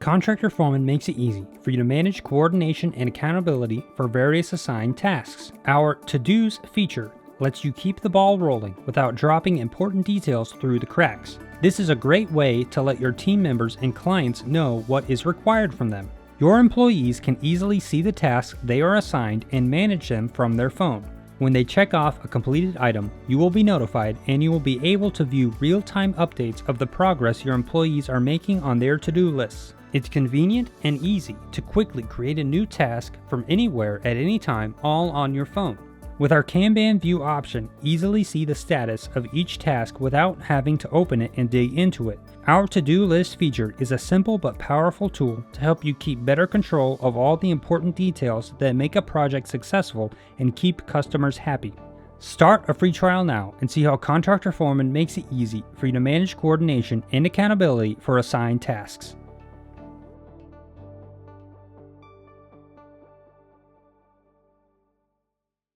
Contractor Foreman makes it easy for you to manage coordination and accountability for various assigned tasks. Our To-Dos feature lets you keep the ball rolling without dropping important details through the cracks. This is a great way to let your team members and clients know what is required from them. Your employees can easily see the tasks they are assigned and manage them from their phone. When they check off a completed item, you will be notified and you will be able to view real-time updates of the progress your employees are making on their to-do lists. It's convenient and easy to quickly create a new task from anywhere at any time, all on your phone. With our Kanban view option, easily see the status of each task without having to open it and dig into it. Our to-do list feature is a simple but powerful tool to help you keep better control of all the important details that make a project successful and keep customers happy. Start a free trial now and see how Contractor Foreman makes it easy for you to manage coordination and accountability for assigned tasks.